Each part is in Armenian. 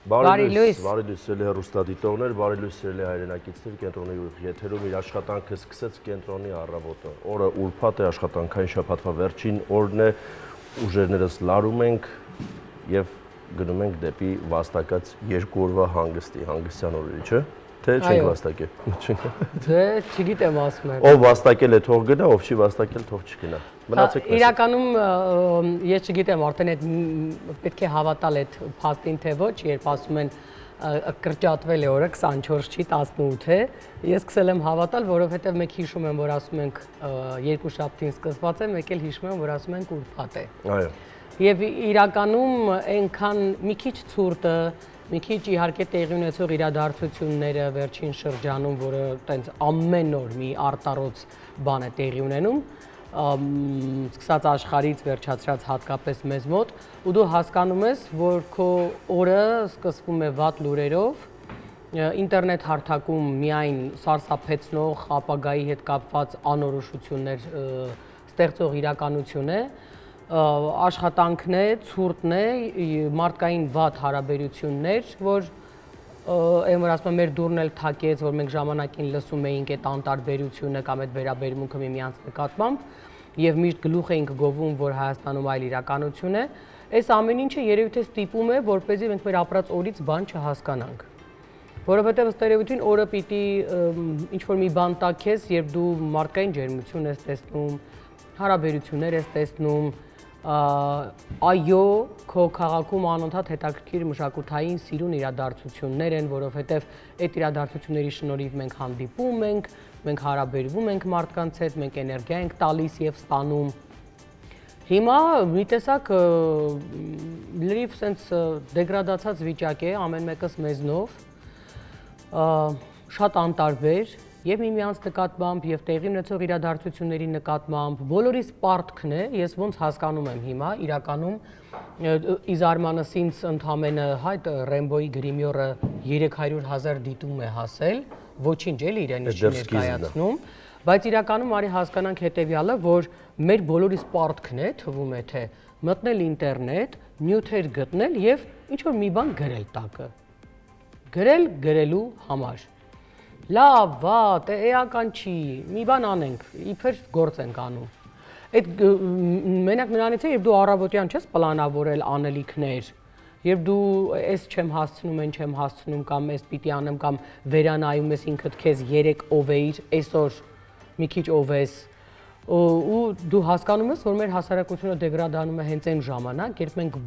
Բարի լույս, սիրելի հեռուստադիտողներ, բարի լույս սիրելի հայրենակիցներ, կենտրոնի եթերում իր աշխատանքը սկսեց կենտրոնի առավոտը։ Օրը ուրբաթ է, աշխատանքային շաբաթվա վերջին օրն է, ուժերներս լարում ենք եւ գնում ենք դեպի վաստակած 2 օրվա հանգստյան օրերի, չէ՞։ Թե չենք վաստակել։ Դե չգիտեմ ասում եմ։ Ով վաստակել է թող գնա, ով չի վաստակել թող չգնա։ Մնացեք մեզ։ Իրականում ես չգիտեմ, արդեն այդ պետք է հավատալ այդ փաստին թե ոչ, երբ ասում են կրճատվել է օրը 24 չի 18 է։ Ես սկսել եմ հավատալ, որովհետև մեկ հիշում եմ, որ ասում ենք երկուշաբթին սկսված է, մեկ էլ հիշում եմ, որ ասում ենք ուրբաթ է։ Այո։ Եվ իրականում այնքան մի քիչ ցուրտը, մի քիչ իհարկե տեղի ունեցող իրադարձությունները վերջին շրջանում, որը տենց ամեն օր մի արտառոց բան է տեղի ունենում, սկսած աշխարհից վերջացրած հատկապես մեզ մոտ, ու դու հասկանում ես, որ քո օրը սկսվում է վատ լուրերով, ինտերնետ հարթակում միայն սարսափեցնող, ապագայի հետ կապված անորոշություններ ստեղծող իրականություն է, աշխատանքն է, ցուրտն է, մարդկային վատ հարաբերություններ, որ այն որ ասում եմ մեր դուրն էլ թակեց, որ մենք ժամանակին լսում էինք այդ անտարբերությունը կամ այդ վերաբերմունքը միմյանց նկատմամբ եւ միշտ գլուխ էինք գովում, որ Հայաստանում այլ իրականություն է, այս ամեն ինչը երևի թե ստիպում է, որպեսզի մենք մեր ապրած օրից բան չհասկանանք։ Որովհետեւ ըստ երևույթին օրը պիտի ինչ որ մի բան տա քեզ, երբ դու մարդկային ջերմություն ես տեսնում, հարաբերություններ ես տեսնում, այո, քո քաղաքում անընդհատ հետաքրքիր մշակութային սիրուն իրադարձություններ են, որովհետև այդ իրադարձությունների շնորհիվ մենք հանդիպում ենք, մենք հարաբերվում ենք մարդկանց հետ, մենք էներգիա ենք տալիս եւ ստանում։ Հիմա մի տեսակ լրիվ sense դեգրադացած վիճակ է, ամեն մեկս մեզնով, շատ անտարբեր եւ միմյանց նկատմամբ եւ տեղի ունեցող իրադարձությունների նկատմամբ բոլորիս պարտքն է, ես ոնց հասկանում եմ հիմա, իրականում իզարմանս ինձ ընդամենը հայտ Ռեմբոյի գրիմյորը 300,000 դիտում է հասել, ոչինչ էլի իրեն չի ներկայացնում, բայց իրականում արի հասկանանք հետեւյալը, որ մեր բոլորիս պարտքն է, թվում է թե մտնել ինտերնետ, նյութեր գտնել եւ ինչ որ մի բան գրել տակը։ Գրել գրելու համար։ Լավ, վատ, էական չի, մի բան անենք, իբր գործ ենք անում։ Այդ մենակ նրանից է, երբ դու առավոտյան չես պլանավորել անելիքներ, երբ դու այս չեմ հասցնում, այն չեմ հասցնում, կամ այս պիտի անեմ, կամ վերանայում ես ինքդ քեզ 3 ով էիր, այսօր մի քիչ ով ես, ու դու հասկանում ես, որ մեր հասարակությունը դեգրադանում է հենց այն ժամանակ, երբ մենք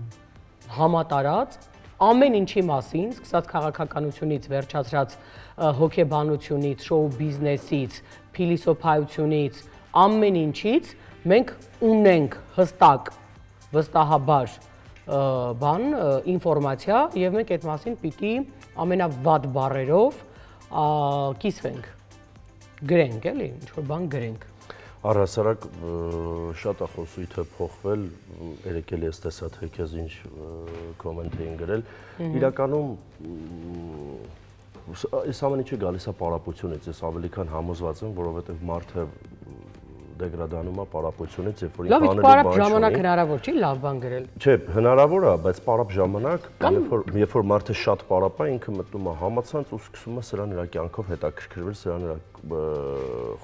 համատարած ամեն ինչի մասին, սկսած քաղաքականությունից, վերջացրած հոգեբանությունից, շոու բիզնեսից, փիլիսոփայությունից, ամեն ինչից մենք ունենք հստակ, վստահաբար ինֆորմացիա եւ մենք այդ մասին պիտի ամենավատ բառերով կիսվենք, գրենք, էլի, ինչ-որ բան գրենք։ Առհասարակ շատ է խոսույթը փոխվել, երեք էլ ես տեսա թե քեզ ինչ կոմենտ էին գրել, իրականում այս ամեն ինչը գալիս է պարապությունից, ես ավելի քան համոզված եմ, որովհետև մարդը դեգրադանում է պարապությունից, երբ որ ինքն անելու բան չունի։ Լավ, ժամանակ հնարավոր չի լավ բան գրել։ Չէ, հնարավոր է, բայց պարապ ժամանակ, երբ որ մարդը շատ պարապ է, ինքը մտնում է համացանց ու սկսում է սրան իր կյանքով հետաքրքրվել, սրան իր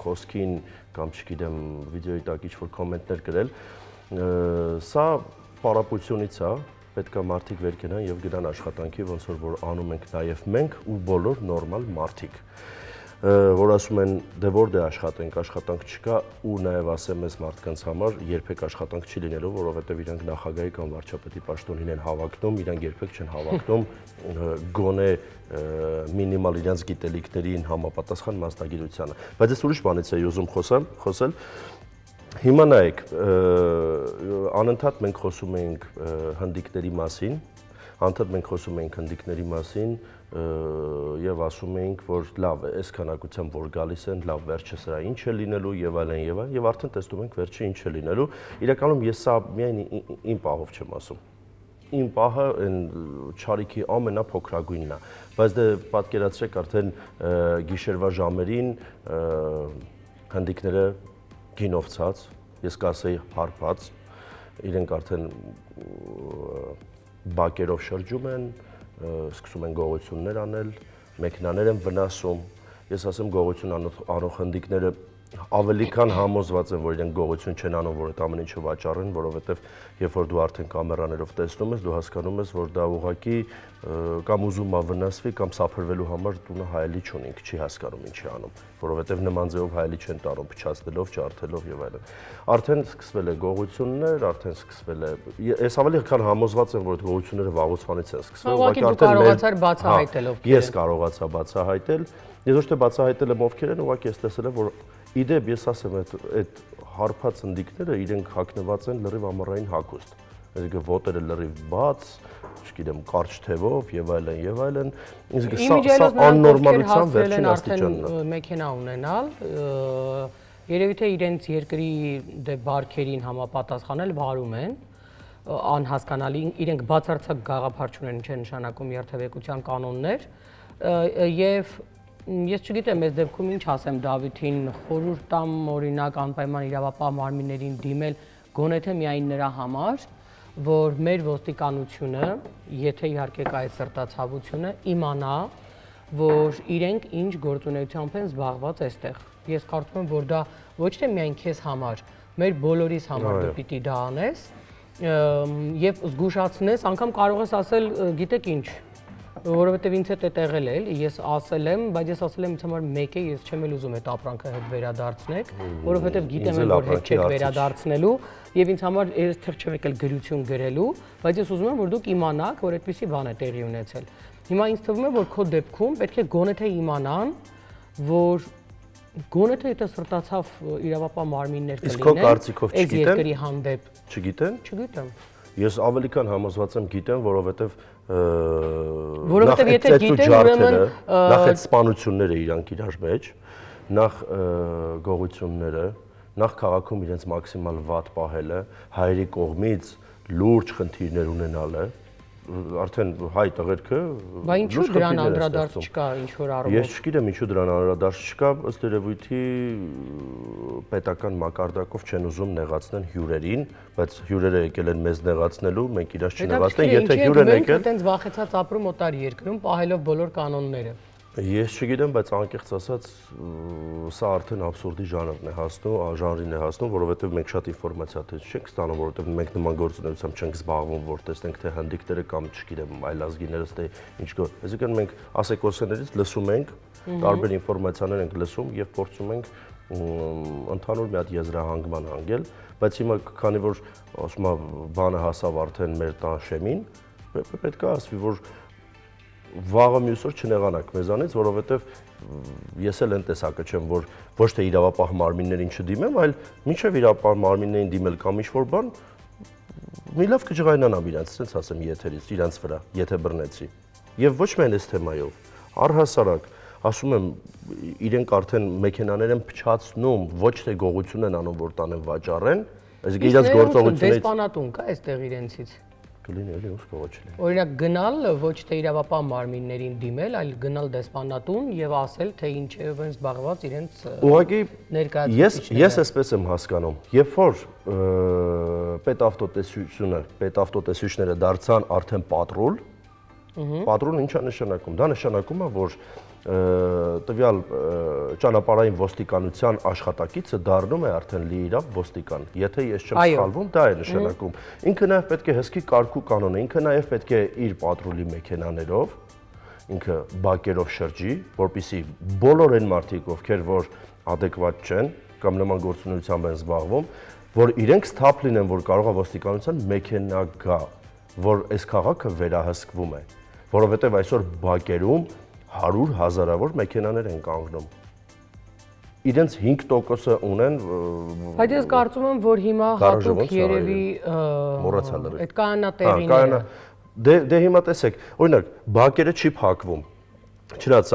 խոսքին կամ չգիտեմ, վիդեոյի տակ ինչ-որ կոմենտներ գրել, սա պարապությունից է, պետք է մարդիկ վեր կենան եւ գնան աշխատանքի, ոնց որ անում ենք նաեւ մենք ու բոլոր նորմալ մարդիկ, որ ասում են դե որտե աշխատենք, աշխատանք չկա ու նաեւ ասեմ ես մարդկանց համար երբեք աշխատանք չի լինելու, որովհետեւ իրանք նախագահի կամ վարչապետի պաշտոնին են հավակնում, իրանք երբեք չեն հավակնում գոնե մինիմալ իրենց գիտելիքներին համապատասխան մասնագիտությանը, բայց ես ուրիշ բանից էի ուզում խոսել Հիմա նայեք, անընդհատ մենք խոսում ենք հնդիկների մասին, անընդհատ մենք խոսում ենք հնդիկների մասին եւ ասում ենք, որ լավ է, այս քանակությամբ որ գալիս են, լավ վերջը սրա ինչ է լինելու եւ այլն եւ արդեն տեսնում ենք վերջը ինչ է լինելու։ Իրականում ես սա միայն իմ պահով չեմ ասում։ Իմ պահը այն չարիքի ամենափոքրագույնն է, բայց դե պատկերացրեք արդեն գիշերվա ժամերին հնդիկները գինովցած, ես կասեի հարբած, իրենք արդեն բակերով շրջում են, սկսում են գողություններ անել, մեքենաներ են վնասում։ Ես ասեմ գողություն անող խնդիկները ավելի քան համոզված են, որ իրենք գողություն չեն անում, որ այդ ամեն ինչը վաճառեն, որովհետև երբ որ դու արդեն կամերաներով տեսնում ես, դու հասկանում ես, որ դա ուղղակի կամ ուզում է վնասվի, կամ սափրվելու համար տունը հայելի չունի, ինքը չի հասկանում ինչ է անում, որովհետև նման ձևով հայելի չեն տարում, փչացնելով, ջարդելով եւ այլն։ Արդեն սկսվել է գողություններ, արդեն սկսվել է։ Ես ավելի քան համոզված եմ, որ այդ գողությունները վաղուց են սկսվել, ուղղակի դու կարողացար բացահայտել ովքեր։ Ես կարողացա բացահայտել։ Ես ոչ թե բացահայտել եմ ովքեր են, ուղղակի ես տեսել եմ, որ իդեպ ես ասեմ այդ հարբած ընդիկները իրենք հագնված են լրիվ ամառային հագուստ։ Այսինքն ոտերը լրիվ բաց, չգիտեմ, կարճ թևով եւ այլն եւ այլն։ Իսկ սա աննորմալության վերջին աստիճանն է։ Մեքենա ունենալ, երևի թե իրենց երկրի բարքերին համապատասխանել վարում են, անհասկանալի, իրենք բացարձակ գաղափար չունեն ինչ է նշանակում երթևեկության կանոններ եւ ես չգիտեմ այս դեպքում ինչ ասեմ Դավիթին, խորհուրդ տամ օրինակ անպայման իրավապահ մարմիններին դիմել գոնե թե միայն նրա համար, որ մեր ոստիկանությունը, եթե իհարկե կա այդ սրտացավությունը, իմանա, որ իրենք ինչ գործունեությամբ են զբաղված այստեղ։ Ես կարծում եմ, որ դա ոչ թե միայն քեզ համար, մեր բոլորիս համար դու պիտի դա անես եւ զգուշացնես, անգամ կարող ես ասել, գիտեք ինչ, որովհետև ինձ հետ է տեղել է, ես ասել եմ, բայց ես ասել եմ ինձ համար մեկ է, ես չեմ էլ ուզում այդ ապրանքը հետ վերադարձնեք, որովհետև գիտեմ որ հետ չեք վերադարձնելու եւ ինձ համար այստեղ չեմ եկել գրություն գրելու, բայց ես ուզում եմ որ դուք իմանաք, որ այդպիսի բան է տեղի ունեցել։ Հիմա ինձ թվում է որ քո դեպքում պետք է գոնե թե իմանան, որ գոնե թե դա սրտացավ իրավապահ մարմիններ կլինեն։ Իսկ քո կարծիքով այս երկրի հանդեպ չգիտեն։ Չգիտեմ։ Ես ավելի քան համոզված եմ գիտեմ, որովհետև եթե գիտեն, ուրեմն նախ այդ սպանությունները իրանք իրար մեջ, նախ գողությունները, նախ քաղաքում իրենց մաքսիմալ վատ պահելը, հայերի կողմից լուրջ խնդիրներ ունենալը, արդեն հայ տղերքը Բա ինչու դրան անդրադարձ չկա ինչ որ առումով։ Ես չգիտեմ ինչու դրան անդրադարձ չկա, ըստ երևույթի պետական մակարդակով չեն ուզում նեղացնել հյուրերին, բայց հյուրերը եկել են մեզ նեղացնելու, մենք իրաց չնեղացնենք, եթե հյուր են եկել։ Այդտենց վախեցած ապրում օտար երկրում, պահելով բոլոր կանոնները։ Ես չգիտեմ, բայց անկեղծ ասած սա արդեն աբսուրդի ժանրին է հասնում, որովհետև մենք շատ ինֆորմացիա չենք ստանում, որովհետև մենք նման գործունեությամբ չենք զբաղվում, որ տեսնենք թե հնդիկները կամ չգիտեմ այլ ազգիներս թե ինչ գոր։ Այսինքն մենք ասեկոսներից լսում ենք, տարբեր ինֆորմացիաներ ենք լսում եւ փորձում ենք ընդհանուր մի հատ եզրահանգման հանգել, բայց հիմա քանի որ ասում եմ բանը հասավ արդեն մեր տան շեմին, պետք է ասվի, որ վաղը մյուս օր չնեղանանք մեզանից, որովհետև ես էլ այն տեսակը չեմ, որ ոչ թե իրավապահ մարմիններին չդիմեմ, այլ մինչև իրավապահ մարմիններին դիմել կամ ինչ-որ բան, մի լավ կջղայնանամ իրանց, ասենց ասեմ եթերից, իրանց վրա, եթե բռնեցի։ Եվ ոչ միայն այս թեմայով, առհասարակ, ասում եմ, իրենք արդեն մեքենաներ են փչացնում, ոչ թե գողություն են անում, որ տանեն վաճառեն, այսինքն իրենց գործողությունից դեսպանատուն կա այստեղ իրենցից։ Կլինի էլի ոնց կարող չի լինի։ Օրինակ գնալ ոչ թե իրավապահ մարմիններին դիմել, այլ գնալ դեսպանատուն եւ ասել, թե ինչեւ են զբաղված իրենց ուղղակի ներկայացուցիչները։ Ես այսպես եմ հասկանում, երբ որ պետավտոտեսուչները դարձան արդեն պատրոլ, պատրոլը ինչ է նշանակում։ Դա նշանակում է, որ տվյալ ճանապարհային ոստիկանության աշխատակիցը դառնում է արդեն լիիրավ ոստիկան։ Եթե ես չեմ սխալվում, դա է նշանակում։ Ինքը նաև պետք է հսկի կարգու կանոն է, ինքը նաև պետք է իր պատրոլի մեքենաներով, ինքը բակերով շրջի, որպեսզի բոլոր այն մարդիկ, ովքեր որ adekvat չեն կամ նման գործունեությամբ են զբաղվում, որ իրենք սթափ լինեն, որ կարող է ոստիկանության մեքենա գա, որ այս քաղաքը վերահսկվում է, որովհետև այսօր բակերում 100 հազարավոր մեքենաներ են կանգնում։ Իրենց 5%-ը ունեն Բայց ես կարծում եմ, որ հիմա հատուկ երևի այդ կանոնատեղիները Դե հիմա տեսեք, օրինակ, բակերը չի փակվում։ Չնայած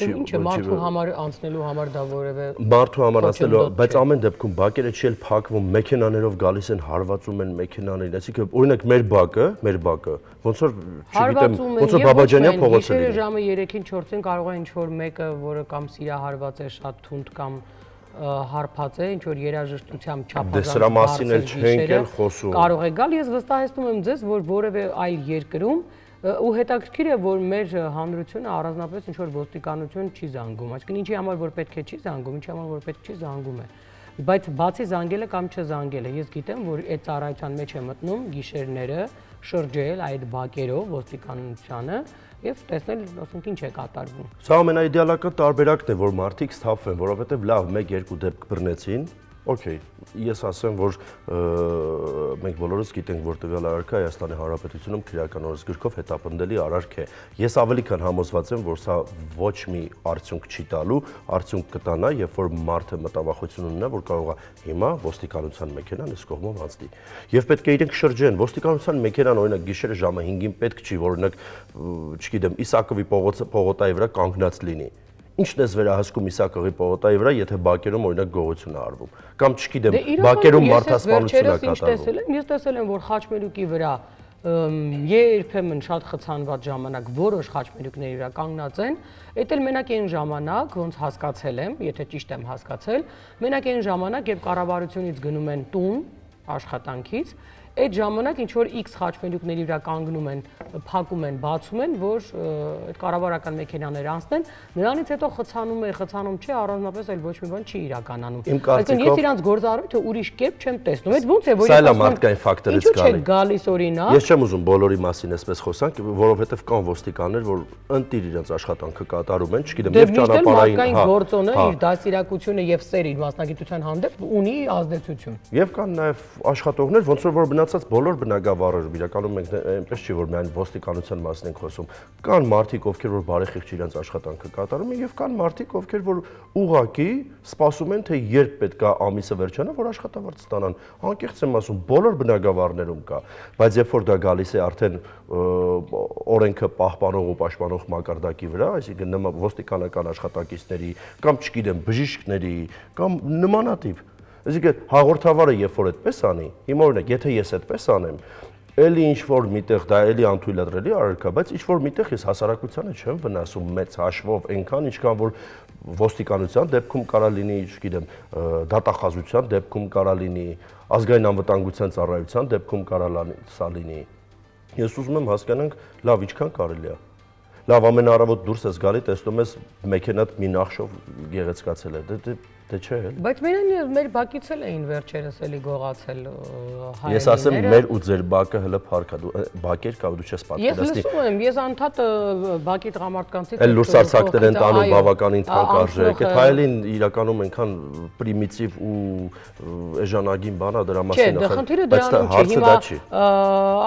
Ինչը մարդու համար անցնելու համար դա որևէ մարդու համար անցնելու, բայց ամեն դեպքում բակերը չի էլ փակվում, մեքենաներով գալիս են, հարվածում են մեքենաներին, այսինքն օրինակ մեր բակը, ոնց որ չգիտեմ, ոնց որ Բաբաջանյան փողոցը լինի։ Ժամը 3-ին 4-ին կարող է ինչ-որ մեկը, որը կամ սիրահարված է, շատ թունդ կամ հարբած է, ինչ որ երաժշտությամբ չափազանց դե սրա մասին էլ չենք էլ խոսում։ Կարող է գալ, ես վստահեցնում եմ ձեզ, որ որևէ այլ երկրում ու հետաքրքիր է, որ մեր հանրությունը առանձնապես ինչ որ ոստիկանություն չի զանգում, այսինքն ինչի համար որ պետք է չի զանգում, ինչի համար որ պետք չի զանգում է։ Բայց բացի զանգելը կամ չզանգելը, ես գիտեմ, որ այդ ծառայության մեջ է մտնում գիշերները շրջել այդ բակերով ոստիկանությանը եւ տեսնել, ասենք ինչ է կատարվում։ Սա ամենաիդեալական տարբերակն է, որ մարդիկ սթափվեն, որովհետեւ լավ 1-2 դեպք բռնեցին, Okay, ես ասեմ, որ մենք բոլորս գիտենք, որ տվյալ արարքը Հայաստանի Հանրապետությունում քրեական օրենսգրքով հետապնդելի արարք է։ Ես ավելի քան համոզված եմ, որ սա ոչ մի արդյունք չի տալու, արդյունք կտանա, երբ որ մարդը մտավախություն ունենա, որ կարող է հիմա ոստիկանության մեքենան այս կողմով անցնի։ Եվ պետք է իրենք շրջեն, ոստիկանության մեքենան օրինակ գիշերը ժամը 5-ին պետք չի, որ օրինակ, չգիտեմ, Իսակովի պողոտայի վրա կանգնած լինի։ Ինչն ես վերահսկում Իսակովի պողոտայի վրա, եթե բակերում օրինակ գողություն է արվում, կամ չգիտեմ, բակերում մարդասպանություն է կատարվում։ Ես տեսել եմ, որ խաչմերուկի վրա երբեմն շատ խցանված ժամանակ որոշ խաչմերուկների վրա կանգնած են, այդ էլ մենակ այն ժամանակ, ոնց հասկացել եմ, եթե ճիշտ եմ հասկացել, մենակ այն ժամանակ, երբ կառավարությունից գնում են տուն աշխատանքից, այդ ժամանակ ինչ որ X խաչմերուկների վրա կանգնում են, փակում են, բացում են, որ այդ կառավարական մեքենաները անցնեն, նրանից հետո խցանում չէ, առանձնապես այլ ոչ մի բան չի իրականանում։ Այսինքն ես իրանց գործառույթը ուրիշ կերպ չեմ տեսնում։ Այդ ոնց է, որ ես մարդկային ֆակտորից ինչու՞ չէ գալիս օրինակ։ Ես չեմ ուզում բոլորի մասին այսպես խոսանք, որովհետև կան ոստիկաններ, որ ընտիր իրենց աշխատանքը կատարում են, չգիտեմ, եւ ճանապարհային գործոնը իր դասիրակությունը եւ սերը իր մասնագիտության հանդեպ ունի ազդեցություն։ Եվ կան նաեւ աշխատողներ, ոնց որ մնացած բոլոր բնակավարերը, իրականում մենք այնպես չի, որ միայն ոստիկանության մասն ենք խոսում։ Կան մարդիկ, ովքեր որ բարեխիղճ իրենց աշխատանքը կատարում են, եւ կան մարդիկ, ովքեր որ ուղղակի սպասում են, թե երբ պետք է ամիսը վերջանա, որ աշխատավարձ ստանան։ Անկեղծ եմ ասում, բոլոր բնակավարներում կա, բայց երբ որ դա գալիս է արդեն օրենքը պահպանող ու պաշտպանող մակարդակի վրա, այսինքն նման ոստիկանական աշխատակիցների կամ չգիտեմ, բժիշկների կամ նմանատիպ Այսինքն հաղորդավարը երբ որ այդպես անի, հիմա օրինակ, եթե ես այդպես անեմ, էլի ինչ որ միտեղ դա էլի անթույլատրելի արարք է, բայց ինչ որ միտեղ ես հասարակությանը չեմ վնասում մեծ հաշվով, այնքան ինչքան որ ոստիկանության դեպքում կարա լինի, չգիտեմ, դատախազության դեպքում կարա լինի, ազգային անվտանգության ծառայության դեպքում կարա լինի։ Ես ուզում եմ հասկանանք, լավ, ինչքան կարելի է։ Լավ, ամեն առավոտ դուրս ես գալի, տեսնում ես մեքենատ մի նախշով գեղեցկացել է, Դե չէ էլ։ Բայց մեր բակից էլ էին վերջերս էլի գողացել հայերիները։ Ես ասեմ, մեր ու ձեր բակը հələ փառք է, բակեր կա, դու չես պատկերացնի։ Ես լսում եմ, ես անդադը բակի տղամարդկանցից էլ լուրջ արցակներ են տանում բավականին թանկարժեք։ Այդ հայելին իրականում այնքան պրիմիտիվ ու էժանագին բան է դրա մասին։ Չէ, դա խնդիրը դրանում չէ։ Հիմա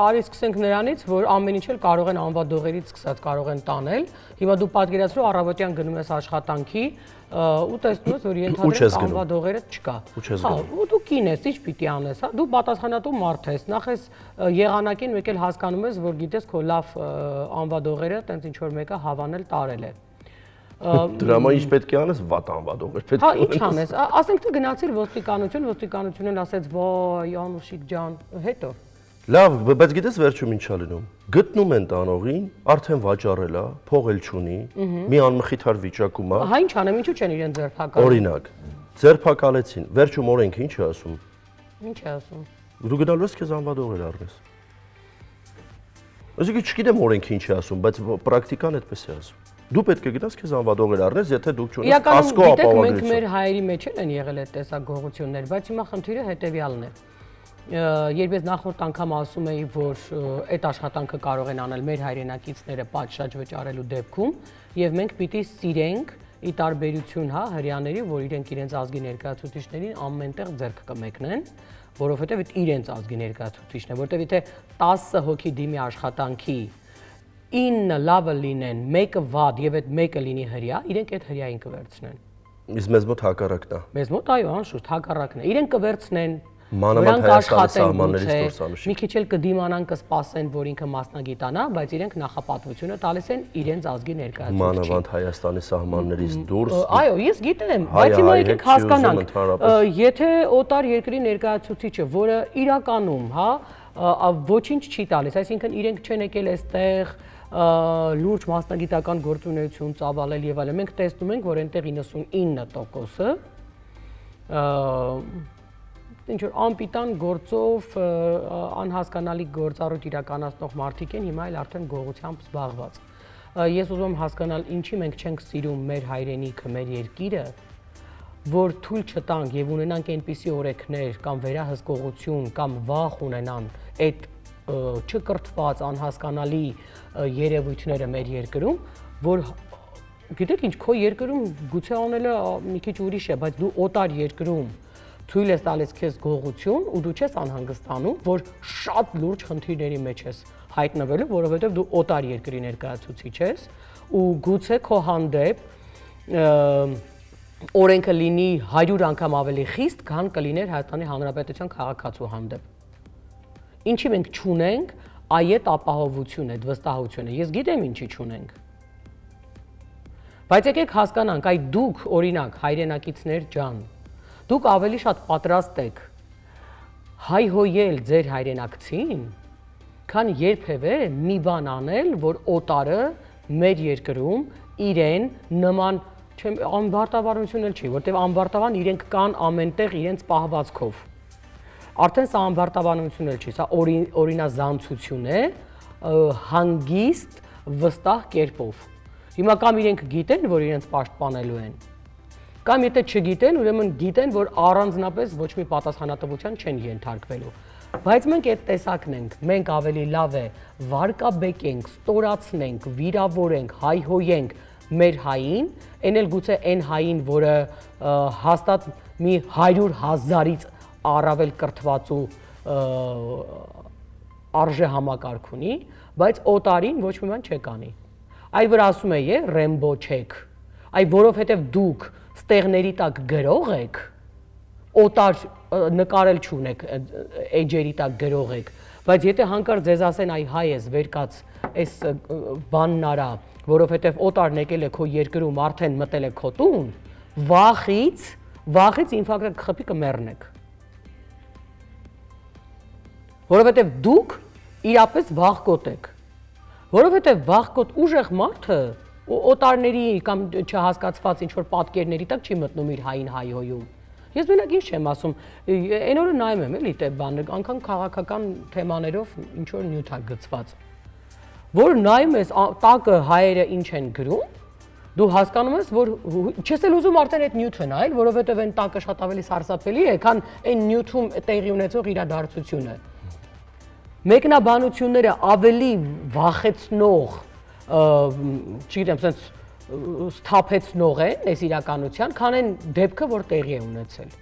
արի սկսենք նրանից, որ ամեն ինչ էլ կարող են անվադողերից սկսած կարող են տանել։ Հիմա դու պատկերացրու առավոտյան գնում ես աշխատանքի ու տեսնում ես, որ ենթադրենք անվադողերը չկա։ Հա, ու դու կին ես, ինչ պիտի անես, հա, դու պատասխանատու մարդ ես, նախ ես եղանակին մեկ էլ հասկանում ես, որ գիտես քո լավ անվադողերը տենց ինչ որ մեկը հավանել տարել է։ Դրա համար ինչ պետք է անես, վատ անվադողեր պետք է։ Հա, ինչ անես, ասենք թե գնացիր ոստիկանությունն ասեց, «Վայ, Անուշիկ ջան», հետո Լավ, բայց գիտես վերջում ինչ է լինում։ Գտնում են տանողին, արդեն վաճառել է, փող էլ չունի, մի անմխիթար վիճակում է։ Հա ինչ անեմ, ինչու չեն իրեն ձերբակալել։ Օրինակ, ձերբակալեցին, վերջում օրենքը ինչ է ասում։ Ինչ է ասում։ Դու գնալու ես քեզ անվադողեր առնես։ Այսինքն չգիտեմ օրենքը ինչ է ասում, բայց պրակտիկան այդպես է ասում։ Դու պետք է գնաս քեզ անվադողեր առնես, եթե դու չունես կասկո ապահովագրություն։ Մենք մեր հայերի մեջ են եղել այդ տեսակ գողություններ, բայց հիմա խնդիրը հետեւյալն է։ Երբ ես նախորդ անգամ ասում էի, որ այդ աշխատանքը կարող են անել մեր հայրենակիցները պատշաճ վճարելու դեպքում, եւ մենք պիտի սիրենք ի տարբերություն հрьяաների, որ իրենք իրենց ազգի ներկայացուցիչներին ամենտեղ ձեռք կմեկնեն, որովհետեւ այդ իրենց ազգի ներկայացուցիչն է, որտեւ եթե 10 հոգի դիմի աշխատանքի 9 լավը լինեն, մեկը վատ եւ այդ մեկը լինի հрья, իրենք այդ հрьяին կվերցնեն։ Իսկ մեզ մոտ հակառակն է։ Մեզ մոտ այո, անշուշտ հակառակն է։ Իրենք կվերցնեն Մանավանդ Հայաստանի սահմաններից դուրս անուշիկ։ Մի քիչ էլ կդիմանան, կսպասեն, որ ինքը մասնագիտանա, բայց իրենք նախապատվությունը տալիս են իրենց ազգի ներկայացուցիչին։ Մանավանդ Հայաստանի սահմաններից դուրս։ Այո, ես գիտեմ, բայց հիմա եկեք հասկանանք, եթե օտար երկրի ներկայացուցիչը, որը իրականում, ոչինչ չի տալիս, այսինքն իրենք չեն եկել այստեղ լուրջ մասնագիտական գործունեություն ծավալել եւ այլն, մենք տեսնում ենք, որ այնտեղ 99%-ը ինչ որ անպիտան գործով անհասկանալի գործառույթ իրականացնող մարդիկ են հիմա էլ արդեն գողությամբ զբաղված։ Ես ուզում եմ հասկանալ ինչի մենք չենք սիրում մեր հայրենիքը, մեր երկիրը, որ թույլ չտանք եւ ունենանք այնպիսի օրենքներ կամ վերահսկողություն կամ վախ ունենան այդ չկրթված անհասկանալի երևույթները մեր երկրում, որ գիտեք ինչ, քո երկրում գուցե անելը մի քիչ ուրիշ է, բայց դու օտար երկրում թույլ ես տալիս քեզ գողություն ու դու չես անհանգստանում, որ շատ լուրջ խնդիրների մեջ ես հայտնվելու, որովհետև դու օտար երկրի ներկայացուցիչ ես ու գուցե քո հանդեպ օրենքը լինի 100 անգամ ավելի խիստ, քան կլիներ Հայաստանի Հանրապետության քաղաքացու հանդեպ։ Ինչի մենք չունենք այդ ապահովությունը, այդ վստահությունը։ Ես գիտեմ ինչի չունենք։ Բայց եկեք հասկանանք, այ դուք օրինակ հայրենակիցներ ջան, դուք ավելի շատ պատրաստ եք հայհոյել ձեր հայրենակցին, քան երբևէ մի բան անել, որ օտարը մեր երկրում իրեն նման անբարտավանություն էլ չի, որտեղ անբարտավան իրենք կան ամենտեղ իրենց պահվածքով։ Արդեն սա անբարտավանություն էլ չի, սա օրինազանցություն է հանգիստ վստահ կերպով։ Հիմա կամ իրենք գիտեն, որ իրենց պաշտպանելու են, կամ եթե չգիտեն, ուրեմն գիտեն, որ առանձնապես ոչ մի պատասխանատվության չեն ենթարկվելու։ Բայց մենք այդ տեսակն ենք, մենք ավելի լավ է վարկաբեկենք, ստորացնենք, վիրավորենք, հայհոյենք մեր հային, այն էլ գուցե այն հային, որը հաստատ մի 100,000-ից առավել կրթված ու արժե համակարգ ունի, բայց օտարին ոչ մի բան չեք անի։ Այ որ ասում է Ռեմբո չեք, այ որովհետև դուք ստեղների տակ գրող եք, օտար նկարել չունեք, էջերի տակ գրող եք, բայց եթե հանկարծ ձեզ ասեն այ հայ ես վերկաց, այս բանն արա, որովհետև օտարն եկել է քո երկրում արդեն մտել է քո տուն, վախից ինֆարկտ կխփի կմեռնեք։ Որովհետև դուք իրապես վախկոտ եք։ Որովհետև վախկոտ ուժեղ մարդը օտարների կամ չհասկացված ինչ-որ պատկերների տակ չի մտնում իր հային հայհոյում։ Ես մենակ ինչ չեմ ասում, այն օրը նայում եմ էլի թե բանը, անգամ քաղաքական թեմաներով ինչ-որ նյութ է գծված, որ նայում ես տակը հայերը ինչ են գրում, դու հասկանում ես, որ չես էլ ուզում արդեն այդ նյութը նայել, որովհետև այն տակը շատ ավելի սարսափելի է, քան այն նյութում տեղի ունեցող իրադարձությունը։ Մեկնաբանությունները ավելի վախեցնող, չգիտեմ, sense սթափեցնող են այս իրականության, քան այն դեպքը, որ տեղի է ունեցել։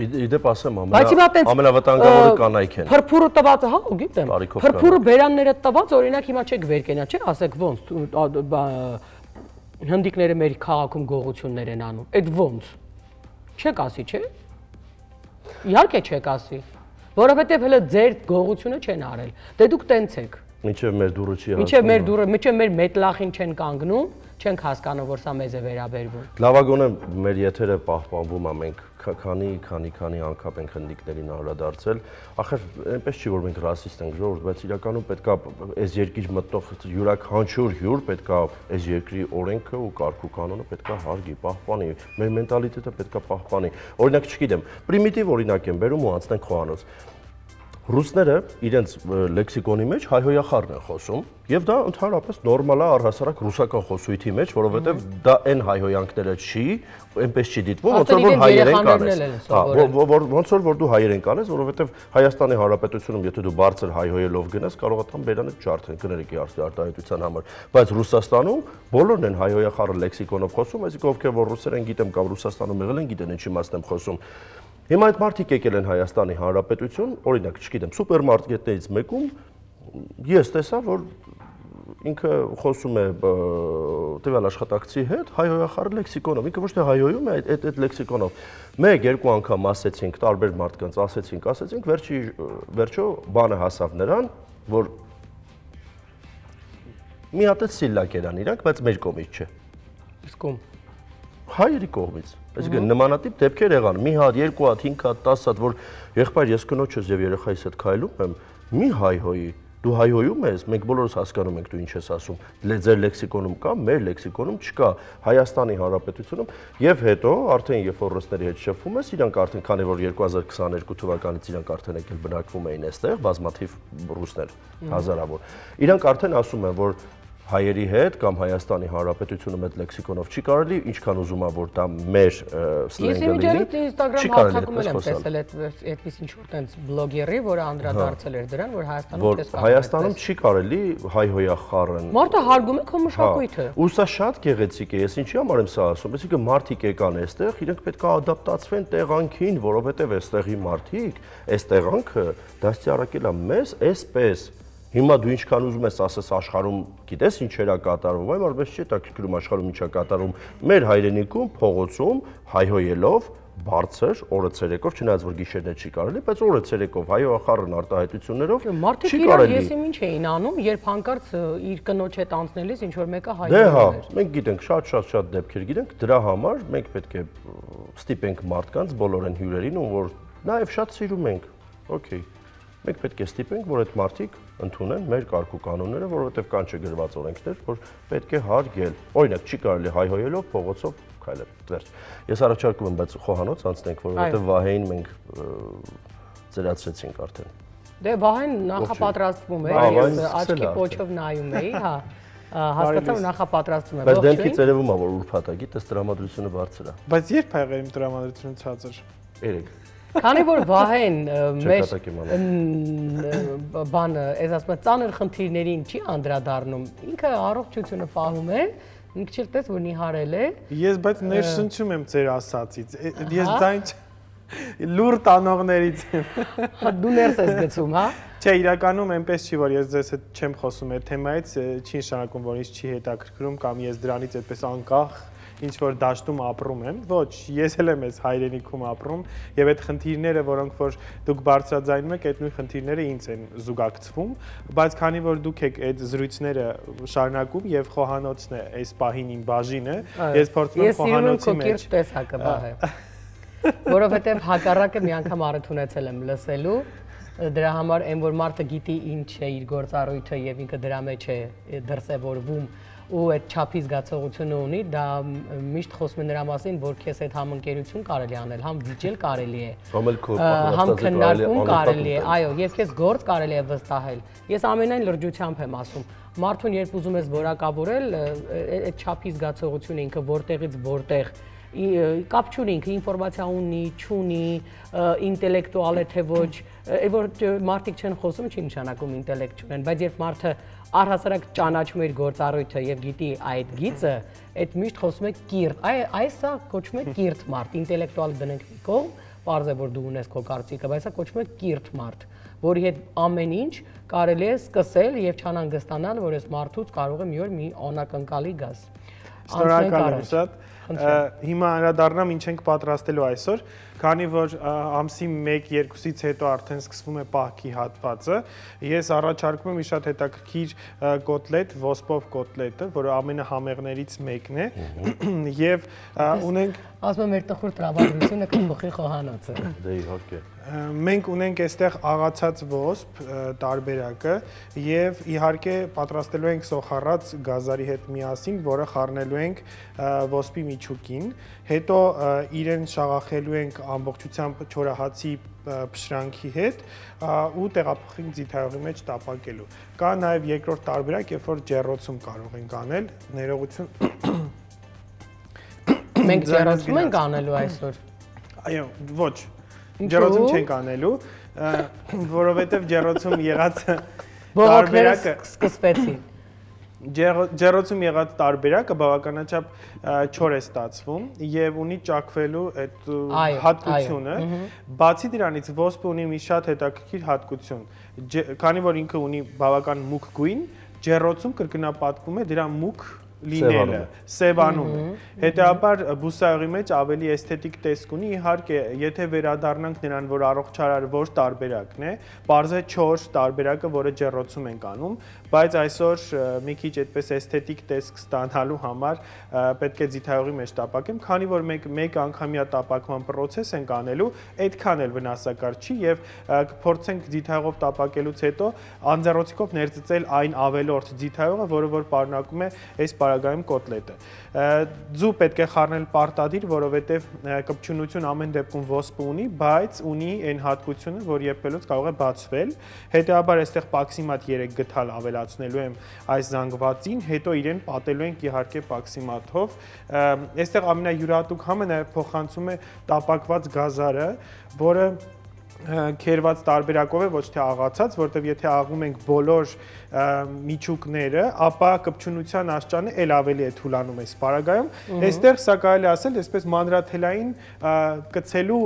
Իդեպ ասեմ, ամենավտանգավորը կանայք են։ Փրփուրը տված, հա, գիտեմ։ Փրփուրը բերանները տված, օրինակ հիմա չեք վեր կենա, չէ՞, ասեք ոնց հնդիկները մեր քաղաքում գողություններ են անում։ Այդ ոնց։ Չեք ասի, չէ՞։ Իհարկե չեք ասի, որովհետև հələ ձեր գողությունը չեն արել։ Դե դուք տենց եք։ Մինչև մեր դուրը չի հասնում։ Մինչև մեր մետլախին չեն կանգնում, չենք հասկանում, որ սա մեզ է վերաբերվում։ Լավագույնը մեր եթերը պահպանվում է, մենք քանի անգամ ենք հնդիկներին անդրադարձել։ Ախր այնպես չի, որ մենք ռասիստ ենք, ժողովուրդ, բայց իրականում պետքա այս երկիր մտնող յուրաքանչյուր հյուր պետքա այս երկրի օրենքը ու կարգ ու կանոնը պետքա հարգի, պահպանի, մեր մենտալիտետը պետքա պահպանի։ Օրինակ, չգիտեմ, պրիմիտիվ օրինակ եմ բերում ու անցնենք խոհանոց։ Ռուսները իրենց լեքսիկոնի մեջ հայհոյախառն են խոսում եւ դա ընդհանրապես նորմալ է առհասարակ ռուսական խոսույթի մեջ, որովհետեւ դա այն հայհոյանքները չի, այնպես չի դիտվում, ոնց որ հայերեն կանես։ Ոնց որ դու հայերեն կանես, որովհետեւ Հայաստանի Հանրապետությունում եթե դու բարձր հայհոյելով գնաս, կարող է տան բերանը ջարդեն, կներեք արտահայտության համար, բայց Ռուսաստանում բոլորն են հայհոյախառն լեքսիկոնով խոսում, այսինքն ովքեր որ ռուսերեն գիտեն կամ Ռուսաստանում եղել են, գիտեն ինչի մասն եմ խոսում։ Հիմա այդ մարդիկ եկել են Հայաստանի Հանրապետություն, օրինակ, չգիտեմ, սուպերմարկետներից մեկում ես տեսա, որ ինքը խոսում է տվյալ աշխատակցի հետ հայհոյախառն լեքսիկոնով, ինքը ոչ թե հայհոյում է այդ լեքսիկոնով։ Մեկ-երկու անգամ ասեցինք, տարբեր մարդկանց ասեցինք, վերջո բանը հասավ նրան, որ մի հատ էլ սիլլակ երան իրանք, բայց մեր կողմից չէ։ Իսկ ում հայերի կողմից։ Այսինքն նմանատիպ դեպքեր եղան, մի հատ, երկու հատ, 5 հատ, 10 հատ, որ եղբայր ես կնոջս եւ երեխայիս հետ քայլում եմ, մի հայհոյի, դու հայհոյում ես, մենք բոլորս հասկանում ենք դու ինչ ես ասում, ձեր լեքսիկոնում կա, մեր լեքսիկոնում չկա, Հայաստանի Հանրապետությունում եւ հետո արդեն երբ որ ռուսների հետ շփվում ես, իրանք արդեն քանի որ 2022 թվականից իրանք արդեն եկել բնակվում էին այստեղ, բազմաթիվ ռուսներ, հազարավոր։ Իրանք արդեն ասում են, որ հայերի հետ կամ Հայաստանի Հանրապետությունում այդ լեքսիկոնով չի կարելի, ինչքան ուզում ա որ դա մեր սլենգը լինի։ Ես Instagram հաղթակում եմ տեսել այդպես ինչ-որ տենց բլոգերի, որը անդրադարձել էր դրան, որ Հայաստանում չի կարելի հայհոյախառն։ Մարդը հարգում է քո մշակույթը։ Ու սա շատ գեղեցիկ է, ես ինչի համար եմ սա ասում, այսինքն մարդիկ եկան այստեղ, իրենք պետք է ադապտացվեն տեղանքին, որովհետև այստեղի մարդիկ, այս տեղանքը դաստիարակել է մեզ այսպես։ Հիմա դու ինչքան ուզում ես ասես աշխարհում, գիտես ինչեր է կատարվում, այլ որպես չի տակրում աշխարհում ինչ է կատարվում։ Մեր հայրենիքում փողոցում հայհոյելով բարձր օրը ցերեկով, չնայած որ գիշերներ չի կարելի, բայց օրը ցերեկով հայհոյախառն արտահայտություններով չի կարելի։ Ես ինչ էին անում, երբ հանկարծ իր կնոջ հետ անցնելիս ինչ որ մեկը հայհոյում էր։ Դե հա, մենք գիտենք, շատ դեպքեր գիտենք, դրա համար մենք պետք է ստիպենք մարդկանց, բոլորեն հյուրերին, ում որ նաև շատ սիրում ենք։ Okay։ Մենք պետք է ստիպենք, որ այդ մարդիկ ընդունեն մեր կարգ ու կանոնները, որովհետև կան չգրված օրենքներ, որ պետք է հարգել։ Օրինակ, չի կարելի հայհոյելով փողոցով քայլել։ Վերջ։ Ես առաջարկում եմ, բայց խոհանոց անցնենք, որովհետև Վահեին մենք ծրացրեցինք արդեն։ Դե Վահեն նախապատրաստվում է, ես աչքի պոչով նայում էի, հա։ Հասկացա, որ նախապատրաստվում է։ Բայց դեմքից երևում է, որ ուրբաթ է, գիտես, տրամադրությունը բարձր է։ Բայց երբ ա եղել իմ տրամադրությունը ցածր։ Երեք։ Քանի որ Վահեն մեր բանը, ես ասում եմ, ծանր խնդիրներին չի անդրադառնում, ինքը առողջությունը պահում է, ինքը չտես որ նիհարել է։ Ես բայց ներշնչում եմ ձեր ասածից։ Ես ձայն լուր տանողներից եմ։ Դու ներս ես գցում, հա։ Չէ, իրականում այնպես չի, որ ես ձեզ հետ չեմ խոսում այդ թեմայից, չի նշանակում, որ ինձ չի հետաքրքրում կամ ես դրանից այդպես անկախ ինչ որ դաշտում ապրում եմ, ոչ, ես էլ եմ այս հայրենիքում ապրում եւ այդ խնդիրները, որոնք որ դուք բարձրաձայնում եք, այդ նույն խնդիրները ինձ են զուգակցվում, բայց քանի որ դուք եք այդ զրույցները շարունակում եւ խոհանոցն է այս պահին իմ բաժինը, ես փորձում եմ խոհանոցի մեջ տեսակը բահե։ Որովհետեւ հակառակը մի անգամ առթունեցել եմ լսելու, դրա համար այն որ մարդը գիտի ինչ է իր գործառույթը եւ ինքը դրա մեջ է դրսեւորվում ու այդ չափի զգացողությունը ունի, դա միշտ խոսում է նրա մասին, որ քեզ այդ համընկերություն կարելի անել, համ վիճել կարելի է, համ քննարկում կարելի է, այո, եւ քեզ գործ կարելի է վստահել։ Ես ամենայն լրջությամբ եմ ասում, մարդուն երբ ուզում ես որակավորել, այդ չափի զգացողությունը ինքը որտեղից որտեղ կապ չունի, ինքը ինֆորմացիա ունի, չունի, ինտելեկտուալ է թե ոչ, որ մարդիկ չեն խոսում, չի նշանակում ինտելեկտ չունեն, բայց երբ մարդը առհասարակ ճանաչում իր գործառույթը եւ գիտի այդ գիծը, այդ միշտ խոսում է կիրթ, այսա կոչվում է կիրթ մարդ, ինտելեկտուալ դնենք մի կողմ, պարզ է որ դու ունես քո կարծիքը, բայց սա կոչվում է կիրթ մարդ, որի հետ ամեն ինչ կարելի է սկսել եւ չանհանգստանալ, որ այս մարդուց կարող է մի օր մի անակնկալի գաս։ Շնորհակալ եմ շատ։ Հիմա անդրադառնամ ինչ ենք պատրաստելու այսօր, քանի որ ամսի 1-2-ից հետո արդեն սկսվում է պահքի հատվածը, ես առաջարկում եմ մի շատ հետաքրքիր կոտլետ, ոսպով կոտլետը, որը ամենահամեղներից մեկն է, եւ ունենք ասում եմ մեր տխուր տրամադրությունը կփոխի խոհանոցը։ Դե իհարկե։ Մենք ունենք այստեղ աղացած ոսպ տարբերակը եւ իհարկե պատրաստելու ենք սոխառած գազարի հետ միասին, որը խառնելու ենք ոսպի միջուկին, հետո իրեն շաղախելու ենք ամբողջությամբ չորահացի փշրանքի հետ ու տեղափոխենք ձիթայողի մեջ տապակելու։ Կա նաեւ երկրորդ տարբերակ, երբ որ ջեռոցում կարող ենք անել, ներողություն։ Մենք ջեռոցում ենք անելու այսօր։ Այո, ոչ։ Ջեռոցում չենք անելու, որովհետև ջեռոցում եղած տարբերակը սկսվեցին։ Ջեռոցում եղած տարբերակը բավականաչափ չոր է ստացվում եւ ունի ճաքվելու այդ հատկությունը, բացի դրանից ոսպը ունի մի շատ հետաքրքիր հատկություն, քանի որ ինքը ունի բավական մուգ գույն, ջեռոցում կրկնապատկվում է դրա մուգ լինելը, սևանում է։ Հետեւաբար բուսայողի մեջ ավելի էսթետիկ տեսք ունի, իհարկե, եթե վերադառնանք նրան, որ առողջարար որ տարբերակն է, պարզ է 4 տարբերակը, որը ջեռոցում ենք անում, բայց այսօր մի քիչ այդպես էսթետիկ տեսք ստանալու համար պետք է ձիթայողի մեջ տապակեմ, քանի որ մենք մեկ անգամյա տապակման process ենք անելու, այդքան էլ վնասակար չի եւ կփորձենք ձիթայողով տապակելուց հետո անձեռոցիկով ներծծել այն ավելորդ ձիթայողը, որը որ պարունակում է այս պարագայում կոտլետը։ Ձու պետք է խառնել պարտադիր, որովհետեւ կպչունություն ամեն դեպքում ոսպը ունի, բայց ունի այն հատկությունը, որ երբելուց կարող է բացվել։ Հետեւաբար այստեղ պաքսիմատ 3 գթալ ավելացնելու եմ այս զանգվածին, հետո իրեն պատելու ենք իհարկե պաքսիմատով։ Այստեղ ամենայուրահատուկ համը նաև փոխանցում է տապակված գազարը, որը քերված տարբերակով է, ոչ թե աղացած, որտեղ եթե աղում ենք բոլոր միջուկները, ապա կպչունության աստիճանը ել ավելի է թուլանում այս պարագայում։ Այստեղ սա կարելի ասել, այսպես մանրաթելային կցելու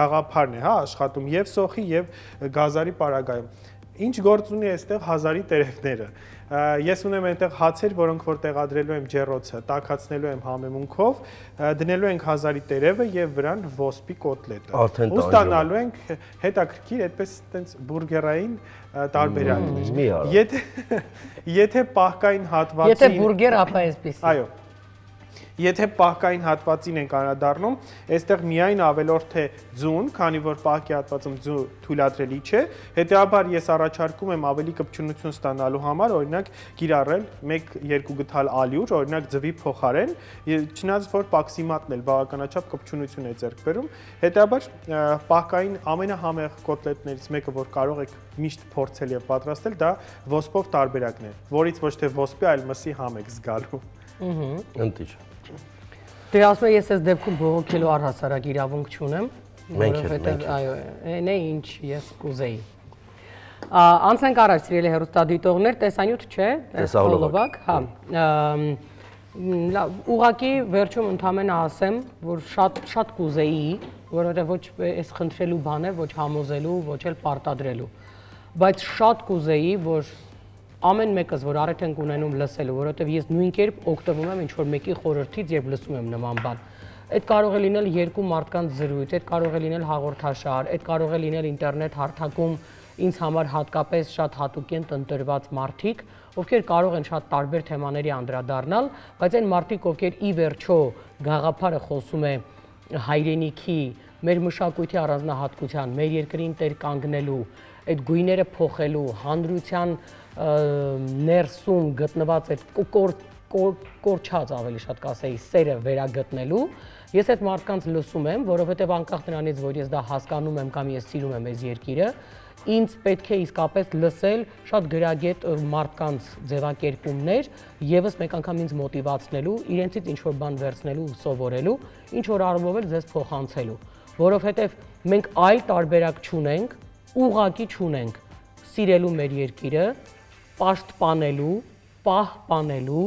գաղափարն է, հա, աշխատում եւ սոխի եւ գազարի պարագայում։ Ինչ գործ ունի այստեղ հազարի տերևները։ Ես ունեմ այնտեղ հացեր, որոնք որ տեղադրելու եմ ջեռոցը, տաքացնելու եմ համեմունքով, դնելու ենք հազարի տերևը եւ վրան ոսպի կոտլետը։ Ու ստանալու ենք հետաքրքիր այդպես տենց բուրգերային տարբերակներ։ Եթե պահկային հատվածին Եթե բուրգեր, ապա այսպես։ Այո։ Եթե պահկային հատվածին ենք անդրադառնում, այստեղ միայն ավելորդ է ձուն, քանի որ պահքի հատվածում ձու թույլատրելի չէ, հետեւաբար ես առաջարկում եմ ավելի կպչունություն ստանալու համար, օրինակ կիրառել 1-2 գթալ ալյուր, օրինակ ձվի փոխարեն, չնայած որ պաքսիմատն էլ բավականաչափ կպչունություն է ձեռք բերում, հետեւաբար պահկային ամենահամեղ կոտլետներից մեկը, որ կարող եք միշտ փորձել եւ պատրաստել, դա ոսպով տարբերակն է, որից ոչ թե ոսպի, այլ մսի համ եք զգալու։ Ընտիր։ Դե ասում ես այս դեպքում բողոքելու առհասարակ իրավունք չունեմ, որովհետև այո, այն է ինչ ես կուզեի։ Անցնենք առաջ, սիրելի հեռուստադիտողներ, տեսանյութ չէ, տեսահոլովակ, հա։ Ուղղակի վերջում ընդհանրապես ասեմ, որ շատ կուզեի, որովհետև ոչ այս խնդրելու բան է, ոչ համոզելու, ոչ էլ պարտադրելու, բայց շատ կուզեի, որ ամեն մեկս, որ առիթ ենք ունենում լսելու, որովհետև ես նույն կերպ օգտվում եմ ինչ-որ մեկի խորհրդից եւ լսում եմ նման բան։ Այդ կարող է լինել երկու մարդկանց զրույց, այդ կարող է լինել հաղորդաշար, այդ կարող է լինել ինտերնետ հարթակում ինձ համար հատկապես շատ հատուկենտ ընտրված մարդիկ, ովքեր կարող են շատ տարբեր թեմաների անդրադառնալ, բայց այն մարդիկ, ովքեր ի վերջո գաղափարը խոսում է հայրենիքի, մեր մշակույթի առանձնահատկության, մեր երկրին տեր կանգնելու, այդ գույները փոխելու, հանրության ներսում գտնված այդ կորչած ավելի շատ կասեի սերը վերագտնելու, ես այդ մարդկանց լսում եմ, որովհետև անկախ նրանից, որ ես դա հասկանում եմ կամ ես սիրում եմ այս երկիրը, ինձ պետք է իսկապես լսել շատ գրագետ մարդկանց ձևակերպումներ, եւս մեկ անգամ ինձ մոտիվացնելու, իրենցից ինչ-որ բան վերցնելու ու սովորելու, ինչ-որ առումով էլ ձեզ փոխանցելու, որովհետև մենք այլ տարբերակ չունենք, ուղղակի չունենք սիրելու մեր երկիրը, պաշտպանելու, պահպանելու,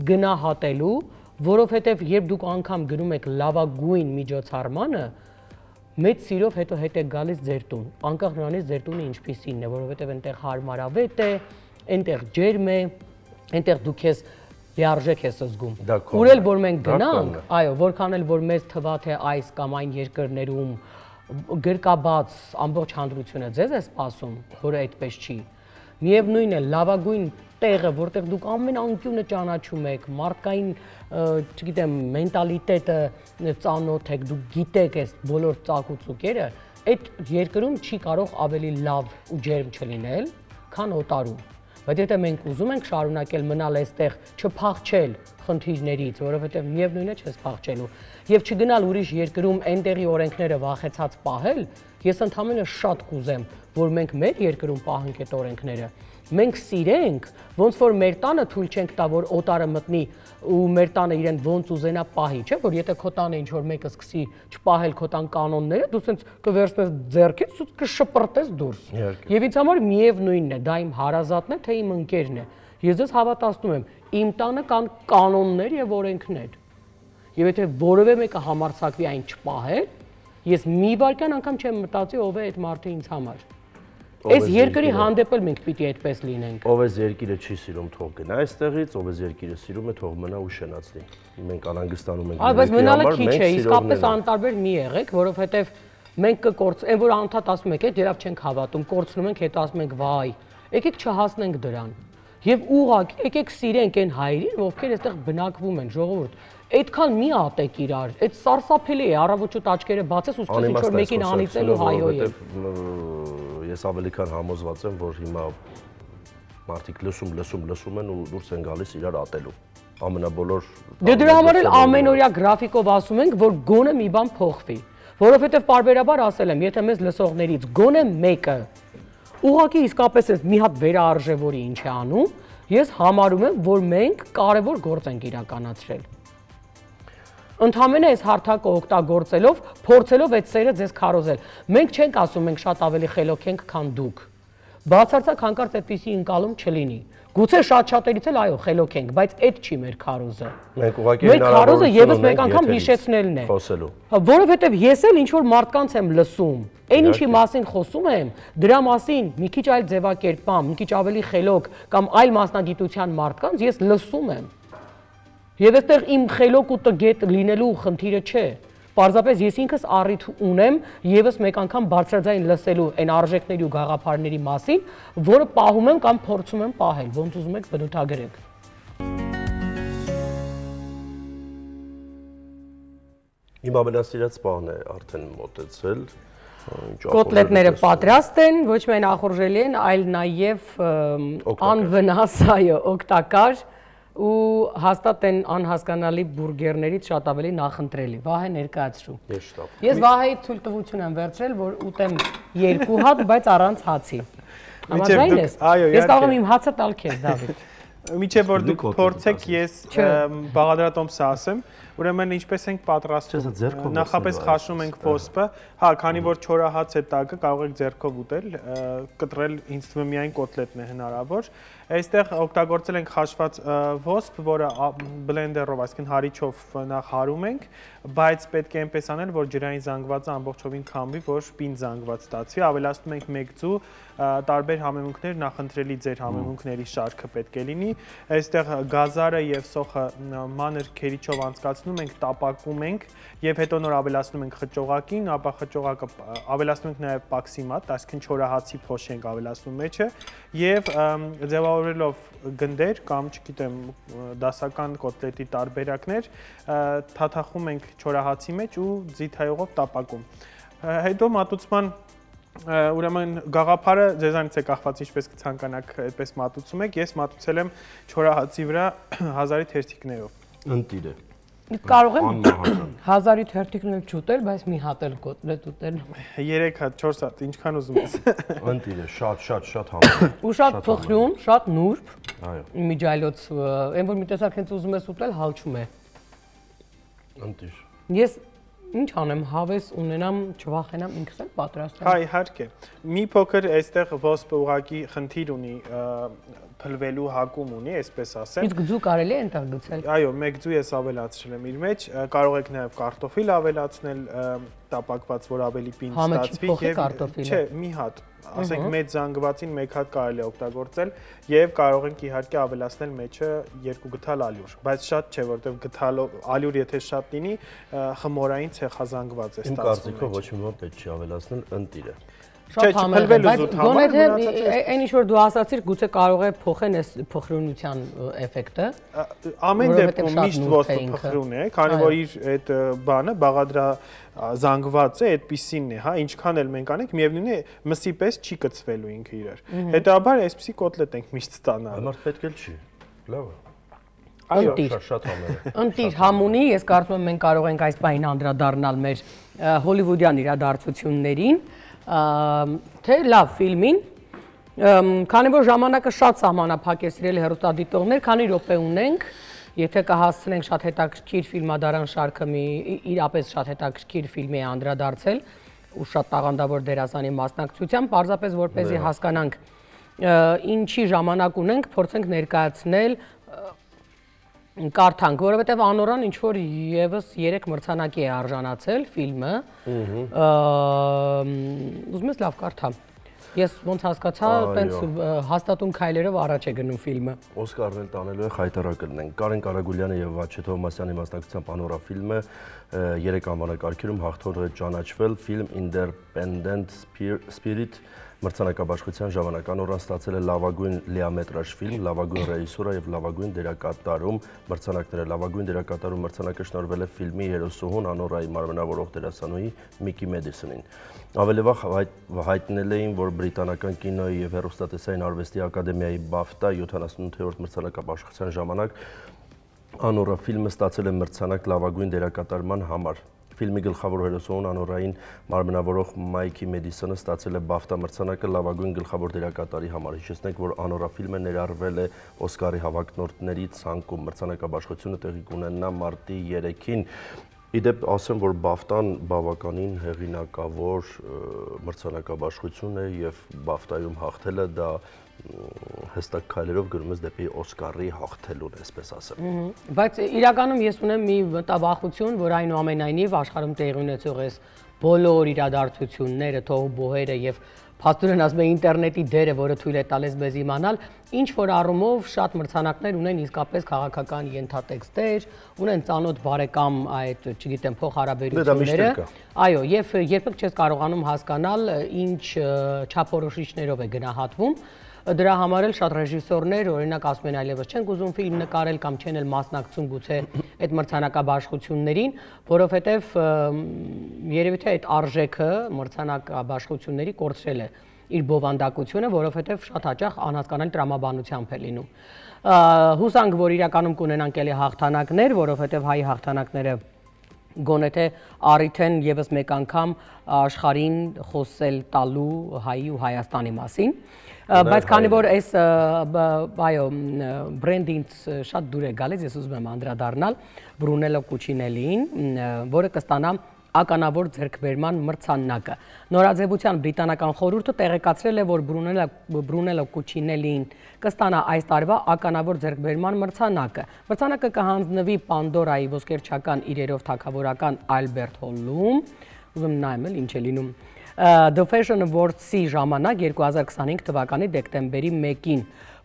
գնահատելու, որովհետև երբ դուք անգամ գնում եք լավագույն միջոցառմանը, մեծ սիրով հետո հետ է գալիս ձեր տուն, անկախ նրանից ձեր տունը ինչպիսին է, որովհետև այնտեղ հարմարավետ է, այնտեղ ջերմ է, այնտեղ դուք ես լիարժեք ես զգում։ Ուր էլ որ մենք գնանք, այո, որքան էլ որ մեզ թվա թե այս կամ այն երկրներում գրկաբաց ամբողջ հանրությունը ձեզ է սպասում, որը այդպես չի։ Միևնույն է, լավագույն տեղը, որտեղ դուք ամեն անկյունը ճանաչում եք, մարդկային, չգիտեմ, մենտալիտետը ծանոթ եք, դուք գիտեք այս բոլոր ծակուցուկերը, այդ երկրում չի կարող ավելի լավ ու ջերմ չլինել, քան օտարում։ Բայց եթե մենք ուզում ենք շարունակել մնալ այստեղ, չփախչել խնդիրներից, որովհետև միևնույն է չես փախչելու, եւ չգնալ ուրիշ երկրում այնտեղի օրենքները վախեցած պահել, ես ընդհանրապես շատ կուզեմ, որ մենք մեր երկրում պահենք այդ օրենքները։ Մենք սիրենք, ոնց որ մեր տանը թույլ չենք տա, որ օտարը մտնի ու մեր տանը իրեն ոնց ուզենա պահի, չէ՞, որ եթե քո տանը ինչ-որ մեկը սկսի չպահել քո տան կանոնները, դու սենց կվերցնես ձեռքից ու կշպրտես դուրս։ Եվ ինձ համար միևնույնն է, դա իմ հարազատն է, թե իմ ընկերն է։ Ես ձեզ հավատացնում եմ, իմ տանը կան կանոններ եւ օրենքներ։ Եվ եթե որևէ մեկը համարձակվի այն չպահել, ես մի վարքյան անգամ չեմ մտածի ով է այդ մարդը ինձ համար։ Այս երկրի հանդեպ էլ մենք պիտի այդպես լինենք։ Ով այս երկիրը չի սիրում, թող գնա այստեղից, ով այս երկիրը սիրում է, թող մնա ու շնացնի։ Մենք անհանգստանում ենք։ Այո, բայց մնալը քիչ է, իսկապես անտարբեր մի եղեք, որովհետև մենք կկորց, այն որ անդադ ասում եք, երբ չենք հավատում, կորցնում ենք, հետո ասում ենք վայ, եկեք չհասնենք դրան։ Եվ ուղղակի եկեք սիրենք այն հայերին, ովքեր այստեղ բնակվում են, ժողովուրդ։ Այդքան մի ատեք իրար, այդ սարսափելի է, առավոտուց աչքերը բացես ու սկսես ինչ-որ մեկին անիծել ու հայոյել։ Ես ավելի քան համոզված եմ, որ հիմա մարդիկ լսում են ու դուրս են գալիս իրար ատելու։ Ամենաբոլոր Դե դրա համար էլ ամենօրյա գրաֆիկով ասում ենք, որ գոնե մի բան փոխվի, որովհետև պարբերաբար ասել եմ, եթե մեզ լսողներից գոնե մեկը ուղղակի իսկապես էս մի հատ վերարժևորի ինչ է անում, ես համարում եմ, որ մենք կարևոր գործ ենք իրականացրել։ Ընդհանրապես այս հարթակը օգտագործելով, փորձելով այդ սերը ձեզ քարոզել։ Մենք չենք ասում, մենք շատ ավելի խելոք ենք, քան դուք։ Բացարձակ հանկարծ այդպիսի ընկալում չլինի։ Գուցե շատ-շատերից էլ այո, խելոք ենք, բայց այդ չի մեր քարոզը։ Մենք ուղղակի մեր քարոզը եւս մեկ անգամ հիշեցնելն է։ Որովհետեւ ես էլ ինչ որ մարդկանց եմ լսում, այն ինչի մասին խոսում եմ, դրա մասին մի քիչ այլ ձևակերպամ, մի քիչ ավելի խելոք կամ այլ մասնագիտության մարդկանց ես լսում եմ։ Եվ այստեղ իմ խելոք ու տգետ լինելու խնդիրը չէ։ Պարզապես ես ինքս առիթ ունեմ եւս մեկ անգամ բարձրաձայն լսելու այն արժեքների ու գաղափարների մասին, որը պահում եմ կամ փորձում եմ պահել, ոնց ուզում եք բնութագրեք։ Իմ ամենասիրած բանն է արդեն մոտեցել։ Կոտլետները պատրաստ են, ոչ միայն ախորժելի են, այլ նաեւ անվնաս, այո, օգտակար ու հաստատ են անհասկանալի բուրգերներից շատ ավելի նախընտրելի։ Վահե ներկայացրու։ Ես Վահեից թույլտվություն եմ վերցրել, որ ուտեմ 2 հատ, բայց առանց հացի։ Համաձայն ես։ Ես կարող եմ իմ հացը տալ քեզ, Դավիթ։ Միջև որ դուք փորձեք, ես բաղադրատոմսը ասեմ, ուրեմն ինչպես ենք պատրաստում։ Նախապես խաշում ենք ոսպը, հա, քանի որ չորահաց է տակը, կարող եք ձեռքով ուտել, կտրել ինձ թվում է միայն կոտլետն է հնարավոր։ Այստեղ օգտագործել ենք խաշված ոսպ, որը բլենդերով, այսինքն հարիչով նախ հարում ենք, բայց պետք է այնպես անել, որ ջրային զանգվածը ամբողջովին քամվի, որ պինդ զանգված ստացվի, ավելացնում ենք 1 ձու, տարբեր համեմունքներ, նախընտրելի ձեր համեմունքների շարքը պետք է լինի։ Այստեղ գազարը եւ սոխը մանր քերիչով անցկացնում ենք, տապակում ենք եւ հետո նոր ավելացնում ենք խճողակին, ապա խճողակը ավելացնում ենք նաեւ պաքսիմատ, այսինքն չորահացի փոշ ենք ավելացնում մեջը եւ ձևավորելով գնդեր կամ չգիտեմ դասական կոտլետի տարբերակներ թաթախում ենք չորահացի մեջ ու ձիթայողով տապակում։ Հետո մատուցման ուրեմն գաղափարը ձեզանից է կախված ինչպես կցանկանաք այդպես մատուցում եք, ես մատուցել եմ չորահացի վրա 1000-ի թերթիկներով։ Ընտիր է։ Կարող եմ 1000-ի թերթիկներ չուտել, բայց մի հատ էլ կոտլետ ուտել։ 3 հատ, 4 հատ, ինչքան ուզում ես։ Ընտիր է, շատ համեղ։ Ու շատ փխրուն, շատ նուրբ։ Այո։ Միջայլոց, այն որ մի տեսակ հենց ուզում ես ուտել, հալչում է։ Ընտիր։ Ես ինչ անեմ, հավես ունենամ, չվախենամ ինքս էլ պատրաստեմ։ Հա, իհարկե։ Մի փոքր այստեղ ոսպը ուղղակի խնդիր ունի, փլվելու հակում ունի, այսպես ասեմ։ Իսկ ձու կարելի է այնտեղ գցել։ Այո, 1 ձու ես ավելացրել եմ իր մեջ, կարող եք նաև կարտոֆիլ ավելացնել, տապակված, որ ավելի պինդ ստացվի եւ չէ, մի հատ, ասենք մեծ զանգվածին 1 հատ կարելի է օգտագործել եւ կարող ենք իհարկե ավելացնել մեջը 2 գթալ ալյուր, բայց շատ չէ, որովհետեւ գթալ ալյուր եթե շատ լինի, խմորային ցեխազանգված է ստացվում։ Իմ կարծիքով ոչ մի բան պետք չի ավելացնել, ընտիր է։ Շատ համեղ է, բայց գոնե թե այն ինչ որ դու ասացիր, գուցե կարող է փոխեն այս փխրունության էֆեկտը։ Ամեն դեպքում միշտ ոսպը փխրուն է, քանի որ իր այդ բանը բաղադրա զանգվածը այդպիսին է, հա, ինչքան էլ մենք անենք, միևնույն է, մսի պես չի կծվելու ինքը իրար։ Հետաբար այսպիսի կոտլետ ենք միշտ ստանալու։ Համար պետք էլ չի։ Լավ է։ Այո, շատ համեղ է։ Ընտիր համունի, ես կարծում եմ մենք կարող ենք այս պահին անդրադառնալ մեր հոլիվուդյան իրադարձություններին, թե լավ ֆիլմին, քանի որ ժամանակը շատ սահմանափակ է սիրելի հեռուստադիտողներ, քանի րոպե ունենք, եթե կհասցնենք շատ հետաքրքիր ֆիլմադարան շարքը իրապես շատ հետաքրքիր ֆիլմի է անդրադարձել ու շատ տաղանդավոր դերասանի մասնակցությամբ, պարզապես որպեսզի հասկանանք ինչի ժամանակ ունենք, փորձենք ներկայացնել կարդանք, որովհետև անորան ինչ-որ եվս 3 մրցանակի է արժանացել ֆիլմը, ուզում ես լավ կարդամ, ես ոնց հասկացա, տենց հաստատուն քայլերով առաջ է գնում ֆիլմը։ Օսկարն էլ տանելու է խայտարակելնենք, Կարեն Կարագուլյանը և Վաչե Թովմասյանի մասնակցությամբ անորա ֆիլմը 3 անվանակարգերում հաղթող է ճանաչվել ֆիլմ Independent Spirit մրցանակաբաշխության ժամանակ։ Անորան ստացել է լավագույն լիամետրաժ ֆիլմ, լավագույն ռեժիսուրա եւ լավագույն դերակատարում մրցանակները։ Լավագույն դերակատարում մրցանակը շնորհվել է ֆիլմի հերոսուհուն Անորայի մարմնավորող դերասանուհի Միկի Մեդիսոնին։ Ավելի վաղ հայտնել էին, որ բրիտանական կինոյի եւ հեռուստատեսային արվեստի ակադեմիայի BAFTA 78-րդ մրցանակաբաշխության ժամանակ Անորա ֆիլմը ստացել է մրցանակ լավագույն դերակատարման համար։ Ֆիլմի գլխավոր հերոսուհուն Անորային մարմնավորող Մայքի Մեդիսոնը ստացել է BAFTA մրցանակը լավագույն գլխավոր դերակատարի համար։ Հիշեցնենք, որ Անորա ֆիլմը ներառվել է Օսկարի հավակնորդների ցանկում։ Մրցանակաբաշխությունը տեղի կունենա մարտի 3-ին։ Իդեպ ասեմ, որ BAFTA-ն բավականին հեղինակավոր մրցանակաբաշխություն է եւ BAFTA-ում հաղթելը դա հստակ քայլերով գնում ես դեպի Օսկարի հաղթելուն, այսպես ասեմ։ Բայց իրականում ես ունեմ մի մտավախություն, որ այնուամենայնիվ աշխարհում տեղի ունեցող այս բոլոր իրադարձությունները, թող բոհերը եւ փաստորեն ասում եմ ինտերնետի դերը, որը թույլ է տալիս մեզ իմանալ, ինչ որ առումով շատ մրցանակներ ունեն իսկապես քաղաքական ենթատեքստեր, ունեն ծանոթ բարեկամ այդ, չգիտեմ, փոխհարաբերությունները։ Այո, եւ երբեք չես կարողանում հասկանալ ինչ չափորոշիչներով է գնահատվում։ Դրա համար էլ շատ ռեժիսորներ, օրինակ ասում են այլևս չենք ուզում ֆիլմ նկարել կամ չեն էլ մասնակցում գուցե այդ մրցանակաբաշխություններին, որովհետև երևի թե այդ արժեքը մրցանակաբաշխությունների կորցրել է իր բովանդակությունը, որովհետև շատ հաճախ անհասկանալի տրամաբանությամբ է լինում։ Հուսանք, որ իրականում կունենանք էլի հաղթանակներ, որովհետև հայի հաղթանակները գոնե թե առիթ են եւս մեկ անգամ աշխարհին խոսել տալու հայի ու Հայաստանի մասին։ Բայց քանի որ այս այո բրենդինգ շատ դուր է գալիս, ես ուզում եմ անդրադառնալ Բրունելլո Կուչինելիին, որը կստանա ականավոր ձեռքբերման մրցանակը։ Նորաձևության բրիտանական խորհուրդը տեղեկացրել է, որ Բրունելլո Կուչինելիին կստանա այս տարվա ականավոր ձեռքբերման մրցանակը։ Մրցանակը կհանձնվի Պանդորայի ոսկերչական իրերով թագավորական Ալբերտ Հոլում, ուզում նայեմ էլ ինչ է լինում, The Fashion Awards-ի ժամանակ 2025 թվականի դեկտեմբերի 1-ին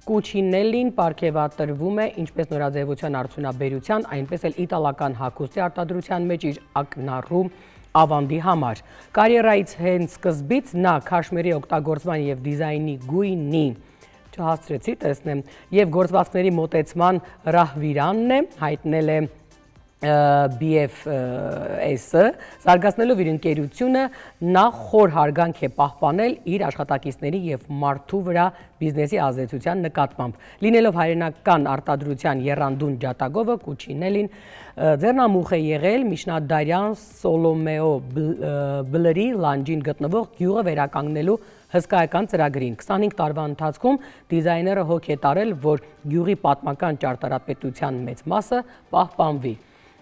Կուչինելին պարգևատրվում է ինչպես նորաձևության արդյունաբերության, այնպես էլ իտալական հագուստի արտադրության մեջ իր ակնառու ավանդի համար։ Կարիերայից հենց սկզբից նա քաշմիրի օգտագործման եւ դիզայնի գույնի չհասցրեցի տեսնեմ եւ գործվածքների մոտեցման ռահվիրանն է, հայտնել է BFS-ը, զարգացնելով իր ընկերությունը, նա խոր հարգանք է պահպանել իր աշխատակիցների եւ մարդու վրա բիզնեսի ազդեցության նկատմամբ։ Լինելով հայրենական արտադրության եռանդուն ջատագովը, Կուչինելին ձեռնամուխ է եղել միջնադարյան Սոլոմեո Բլրի լանջին գտնվող գյուղը վերականգնելու հսկայական ծրագրին։ 25 տարվա ընթացքում դիզայները հոգ է տարել, որ գյուղի պատմական ճարտարապետության մեծ մասը պահպանվի։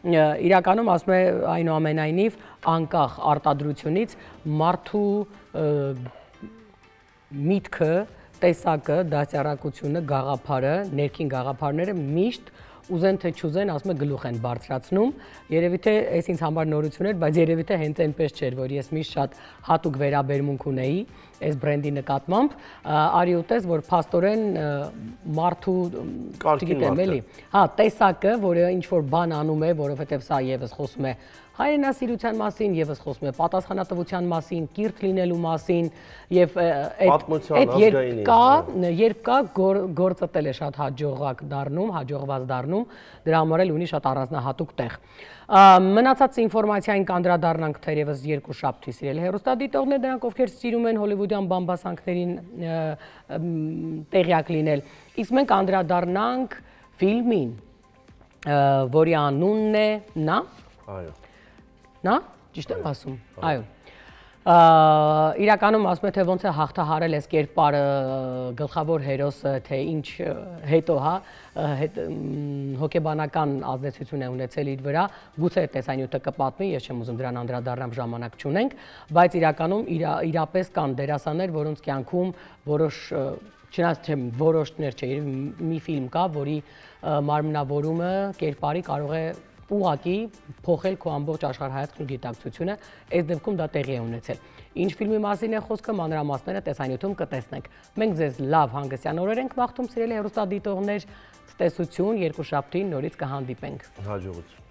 Իրականում ասում է այնուամենայնիվ անկախ արտադրությունից մարդու միտքը, տեսակը, դասյարակությունը, գաղափարը, ներքին գաղափարները միշտ ուզեն թե չուզեն, ասում է գլուխ են բարձրացնում, երևի թե այս ինձ համար նորություն էր, բայց երևի թե հենց այնպես չէր, որ ես միշտ շատ հատուկ վերաբերմունք ունեի այս բրենդի նկատմամբ, արի ուտես, որ փաստորեն մարդու, չգիտեմ էլի, տեսակը, որը ինչ-որ բան անում է, որովհետև սա եւս խոսում է հայրենասիրության մասին, եւս խոսում է պատասխանատվության մասին, կիրթ լինելու մասին եւ այդ երբ կա գործը տել է շատ հաջողված դառնում, դրա համար էլ ունի շատ առանձնահատուկ տեղ։ Մնացած ինֆորմացիային կանդրադառնանք թերևս երկուշաբթի սիրելի հեռուստադիտողներ, նրանք ովքեր սիրում են հոլիվուդյան բամբասանքներին տեղյակ լինել։ Իսկ մենք անդրադառնանք ֆիլմին, որի անունն է Նա։ Այո։ Նա, ճիշտ եմ ասում, այո, իրականում ասում է, թե ոնց է հաղթահարել այս կերպարը գլխավոր հերոսը, թե ինչ հետո հոգեբանական ազդեցություն է ունեցել իր վրա, գուցե տեսանյութը կպատմի, ես չեմ ուզում դրան անդրադառնամ, ժամանակ չունենք, բայց իրականում իրապես կան դերասաններ, որոնց կյանքում որոշ, չնայած թե որոշներ չէ, մի ֆիլմ կա, որի մարմնավորումը կերպարի կարող է ուղղակի փոխել քո ամբողջ աշխարհայացքն ու գիտակցությունը, այս դեպքում դա տեղի է ունեցել։ Ինչ ֆիլմի մասին է խոսքը, մանրամասները տեսանյութում կտեսնենք։ Մենք ձեզ լավ հանգստյան օրեր ենք մաղթում, սիրելի հեռուստադիտողներ, ցտեսություն, երկուշաբթին նորից կհանդիպենք։ Հաջողություն։